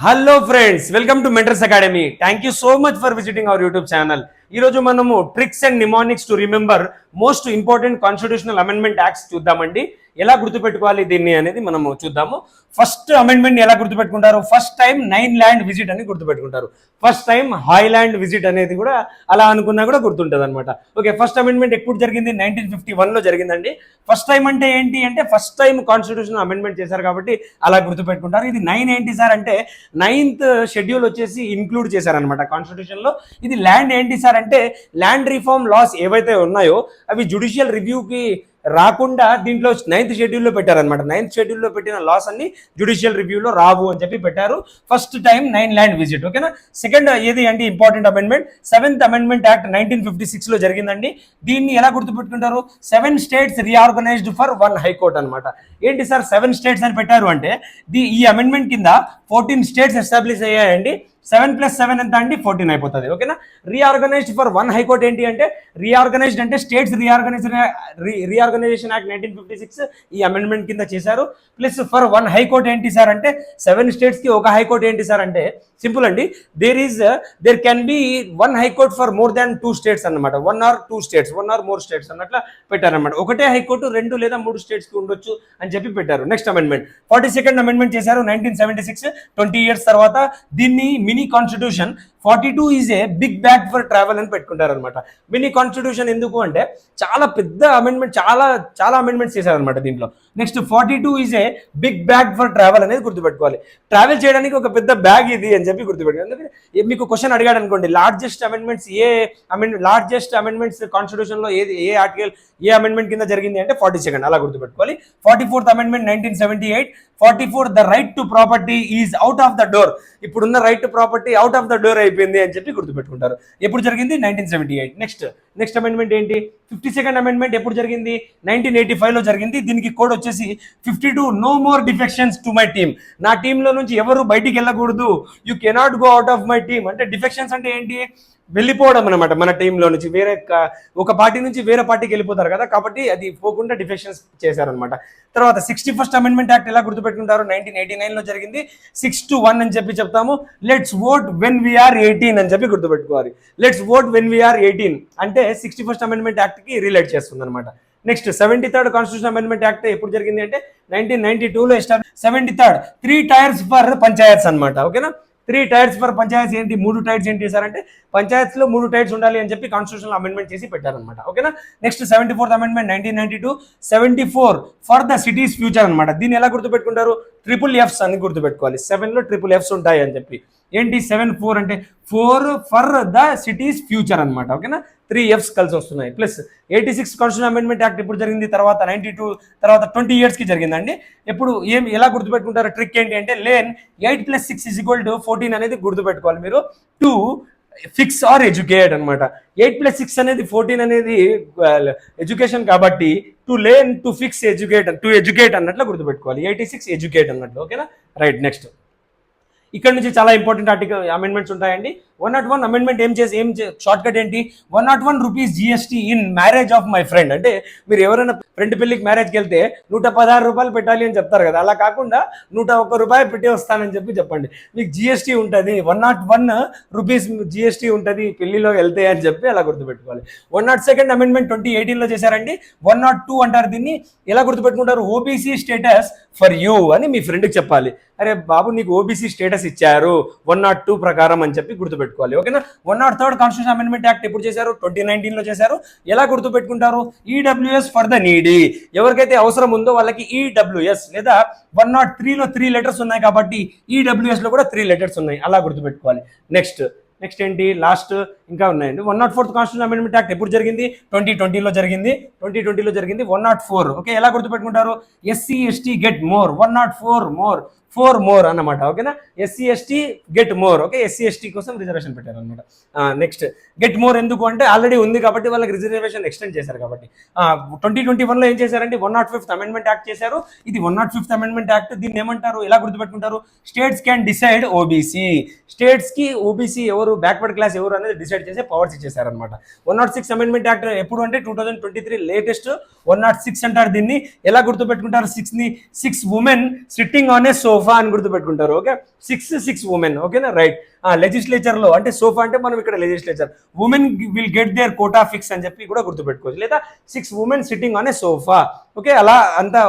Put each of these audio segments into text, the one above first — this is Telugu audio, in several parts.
Hello friends, welcome to Mentors Academy. Thank you so much for visiting our YouTube channel. ఈ రోజు మనము tricks and mnemonics to remember most important constitutional amendment acts చూద్దామండి. ఎలా గుర్తుపెట్టుకోవాలి దీన్ని అనేది మనము చూద్దాము. ఫస్ట్ అమెండ్మెంట్ ఎలా గుర్తుపెట్టుకుంటారు? ఫస్ట్ టైం 9 ల్యాండ్ విజిట్ అని గుర్తుపెట్టుకుంటారు. ఫస్ట్ టైం హైలాండ్ విజిట్ అనేది కూడా అలా అనుకున్నా కూడా గుర్తుంటుంది అనమాట. ఓకే, ఫస్ట్ అమెండ్మెంట్ ఎప్పుడు జరిగింది? 1951లో జరిగిందండి. ఫస్ట్ టైం అంటే ఏంటి అంటే ఫస్ట్ టైం కాన్స్టిట్యూషన్ అమెండ్మెంట్ చేశారు కాబట్టి అలా గుర్తుపెట్టుకుంటారు. ఇది 9 ఏంటి సార్ అంటే 9th షెడ్యూల్ వచ్చేసి ఇంక్లూడ్ చేశారనమాట కాన్స్టిట్యూషన్ లో. ఇది ల్యాండ్ ఏంటి సార్ అంటే ల్యాండ్ రిఫార్మ్ లాస్ ఏవైతే ఉన్నాయో అవి జ్యుడిషియల్ రివ్యూకి రాకుండా దీంట్లో 9th షెడ్యూల్లో పెట్టారనమాట. 9th షెడ్యూల్లో పెట్టిన లాస్ అన్ని జ్యుడిషియల్ రివ్యూలో రావు అని చెప్పి పెట్టారు. First time 9 land visit. ఓకేనా. సెకండ్ ఏది అంటే important amendment 7th amendment act 1956లో జరిగిందండి. దీన్ని ఎలా గుర్తుపెట్టుకుంటారు? 7 స్టేట్స్ రీఆర్గనైజ్డ్ ఫర్ 1 హైకోర్ట్ అనమాట. ఏంటి సార్ 7 స్టేట్స్ అని పెట్టారు అంటే ఈ అమెండ్మెంట్ కింద 14 స్టేట్స్ ఎస్టాబ్లిష్ అయ్యాయండి. 7 + 7 ఎంత అండి? 14 అయిపోతుంది. ఓకేనా. రీఆర్గనైజ్డ్ ఫర్ 1 హైకోర్ట్ ఏంటి అంటే రీఆర్గనైజ్డ్ అంటే స్టేట్స్ రీఆర్గనైజేషన్ యాక్ట్ 1956 ఈ అమెండ్మెంట్ కింద చేశారు. ప్లస్ ఫర్ 1 హైకోర్ట్ ఏంటి సార్ అంటే 7 స్టేట్స్కి ఒక హైకోర్ట్ ఏంటి సార్ అంటే సింపుల్ అండి. There can be 1 high court for more than 2 states అనమాట. 1 or 2 states 1 or more states అన్నట్లా పెట్టారనమాట. ఒకటే హైకోర్టు 2 లేదా 3 స్టేట్స్కి ఉండొచ్చు అని చెప్పి పెట్టారు. నెక్స్ట్ అమెండ్మెంట్ 42nd అమెండ్మెంట్ చేశారు 1976, 20 years తర్వాత. దీన్ని mini constitution 42 is a big bag for travel అని పెట్టుకుంటారు అనమాట. మినీ కాన్స్టిట్యూషన్ ఎందుకు అంటే చాలా పెద్ద అమెండ్మెంట్, చాలా అమెండ్మెంట్స్ చేశారనమాట దీంట్లో. Next 42 is a big bag for travel అనేది గుర్తుపెట్టుకోవాలి. ట్రావెల్ చేయడానికి ఒక పెద్ద బ్యాగ్ ఇది అని చెప్పి గుర్తుపెట్టుకోవాలి. ఎందుకంటే మీకు క్వశ్చన్ అడిగాడు అనుకోండి, లార్జెస్ట్ అమెండ్మెంట్స్ కాన్స్టిట్యూషన్ లో ఏ ఆర్టికల్ ఏ అమెండ్మెంట్ కింద జరిగింది అంటే 42nd అలా గుర్తుపెట్టుకోవాలి. 44th amendment 1978. 44 the right to property is out of the door. ఇప్పుడున్న right to property out of the door అయిపోయింది అని చెప్పి గుర్తుపెట్టుకుంటారు. ఎప్పుడు జరిగింది? 1978. నెక్స్ట్ అమెండ్మెంట్ ఏంటి? 52nd అమెండ్మెంట్ ఎప్పుడు జరిగింది? 1985లో జరిగింది. దీనికి కోడ్ వచ్చేసి 52 no more defections to my team. నా టీంలో నుంచి ఎవరు బయటికి వెళ్ళకూడదు. You cannot go out of my team. అంటే డిఫెక్షన్స్ అంటే ఏంటి? వెళ్ళిపోవడం అనమాట. మన టీంలో నుంచి వేరే ఒక పార్టీ నుంచి వేరే పార్టీకి వెళ్ళిపోతారు కదా, కాబట్టి అది పోకుండా డిఫెక్షన్స్ చేశారనమాట. తర్వాత 61st అమెండ్మెంట్ యాక్ట్ ఎలా గుర్తుపెట్టుకుంటారు? 1989లో జరిగింది. 6 to 1 అని చెప్పి చెప్తాము. లెట్స్ ఓట్ వెన్ వీఆర్ 18 అని చెప్పి గుర్తుపెట్టుకోవాలి. లెట్స్ ఓట్ వెన్ వీఆర్ 18 అంటే 61st అమెండ్మెంట్ యాక్ట్కి రిలేట్ చేస్తుంది అనమాట. Next 73rd constitution amendment act ఎప్పుడు జరిగింది అంటే 1992లో establish. 73rd 3 tiers for panchayats అనమాట. ఓకేనా. 3 tiers ఫర్ పంచాయత్స్ ఏంటి? 3 tiers ఏంటి సార్ అంటే పంచాయత్స్లో 3 tiers ఉండాలి అని చెప్పి కాన్స్టిట్యూషనల్ అమెండ్మెంట్ చేసి పెట్టారనమాట. ఓకేనా. Next 74th amendment 1992. 74 for the cities future అనమాట. దీన్ని ఎలా గుర్తుపెట్టుకుంటారు? ట్రిపుల్ ఎఫ్స్ అని గుర్తుపెట్టుకోవాలి. 7లో ట్రిపుల్ ఎఫ్స్ ఉంటాయి అని చెప్పి. ఏంటి 74 అంటే 4 ఫర్ ద సిటీస్ ఫ్యూచర్ అనమాట. ఓకేనా. 3 Fs కలిసి వస్తున్నాయి. ప్లస్ 86 కాన్స్టిట్యూషన్ అమెండ్మెంట్ యాక్ట్ ఎప్పుడు జరిగింది? తర్వాత 92 తర్వాత 20 yearsకి జరిగిందండి. ఎప్పుడు ఎలా గుర్తుపెట్టుకుంటారు? ట్రిక్ ఏంటి అంటే లేన్ 8 + 6 = 14 అనేది గుర్తుపెట్టుకోవాలి మీరు. 2 ఫిక్స్ ఆర్ ఎడ్యుకేట్ అనమాట. 8 + 6 అనేది 14 అనేది ఎడ్యుకేషన్ కాబట్టి to lane to fix educate to educate అన్నట్లు గుర్తుపెట్టుకోవాలి. 86 ఎడ్యుకేట్ అన్నట్లు. ఓకేనా. రైట్. నెక్స్ట్ ఇక్కడ నుంచి చాలా ఇంపార్టెంట్ ఆర్టికల్ అమెండ్మెంట్స్ ఉంటాయండి. 101 అమెండ్మెంట్ ఏం షార్ట్ కట్ ఏంటి? 101 rupees GST in marriage of my friend. అంటే మీరు ఎవరైనా ఫ్రెండ్ పెళ్లికి మ్యారేజ్కి వెళ్తే 116 రూపాయలు పెట్టాలి అని చెప్తారు కదా, అలా కాకుండా 101 రూపాయలు పెట్టి వస్తానని చెప్పండి. మీకు GST ఉంటుంది. 101 రూపీస్ GST ఉంటుంది పెళ్లిలో వెళ్తే అని చెప్పి అలా గుర్తుపెట్టుకోవాలి. 102nd అమెండ్మెంట్ 2018లో చేశారండి. 102 అంటారు దీన్ని. ఎలా గుర్తుపెట్టుకుంటారు? OBC స్టేటస్ ఫర్ యూ అని మీ ఫ్రెండ్కి చెప్పాలి. అరే బాబు నీకు OBC స్టేటస్ ఇచ్చారు 102 ప్రకారం అని చెప్పి గుర్తుపెట్టుకోవాలి. ఓకేనా. 103rd కాన్స్టిట్యూషన్ అమెండ్మెంట్ యాక్ట్ ఎప్పుడు చేశారు? 2019లో చేశారు. ఎలా గుర్తుపెట్టుకుంటారు? EWS for the needy. ఎవరికైతే అవసరం ఉందో వాళ్ళకి EWS లేదా 103లో 3 letters ఉన్నాయి కాబట్టి EWSలో కూడా 3 letters ఉన్నాయి. అలా గుర్తుపెట్టుకోవాలి. నెక్స్ట్ ఏంటి? లాస్ట్ ఇంకా ఉన్నాయండి. 104th కాన్స్టిట్యూషన్ అమెండ్మెంట్ యాక్ట్ ఎప్పుడు జరిగింది? 2020లో జరిగింది. 104. ఓకే. ఎలా గుర్తుపెట్టుకుంటారు? SC ST get more. 104 4 more అన్నమాట. ఓకేనా. SC ST get more. Okay. SC ST కోసం రిజర్వేషన్ పెట్టారు అనమాట. నెక్స్ట్ గెట్ మోర్ ఎందుకు అంటే ఆల్రెడీ ఉంది కాబట్టి వాళ్ళకి రిజర్వేషన్ ఎక్స్టెండ్ చేశారు కాబట్టి. 2021లో ఏం చేశారంటే 105th అమెండ్మెంట్ యాక్ట్ చేశారు. ఇది 105th అమెండ్మెంట్ యాక్ట్. దీన్ని ఏమంటారు? ఎలా గుర్తుపెట్టుకుంటారు? States can decide OBC. స్టేట్స్కి OBC ఎవరు, బ్యాక్వర్డ్ క్లాస్ ఎవరు అనేది డిసైడ్ చేసే పవర్స్ ఇచ్చేసారనమాట. 106 అమెండ్మెంట్ యాక్ట్ ఎప్పుడు అంటే 2023 లేటెస్ట్. 106 అంటారు దీన్ని. ఎలా గుర్తుపెట్టుకుంటారు? 6 women sitting on a sofa. Sofa అని గుర్తుపెట్టుకుంటారు. Okay, 6 women. ఓకేనా, రైట్. లెజిస్లేచర్ లో అంటే సోఫా అంటే మనం ఇక్కడ legislature, women will get their quota fix అని చెప్పి కూడా గుర్తుపెట్టుకోవచ్చు, లేదా 6 women sitting on a sofa. Okay, అలా అంతా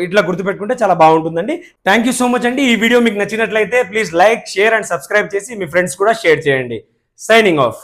ఇట్లా గుర్తుపెట్టుకుంటే చాలా బాగుంటుందండి. థ్యాంక్ యూ సో మచ్ అండి. ఈ వీడియో మీకు నచ్చినట్లయితే please like, share and subscribe చేసి మీ ఫ్రెండ్స్ కూడా షేర్ చేయండి. Signing off.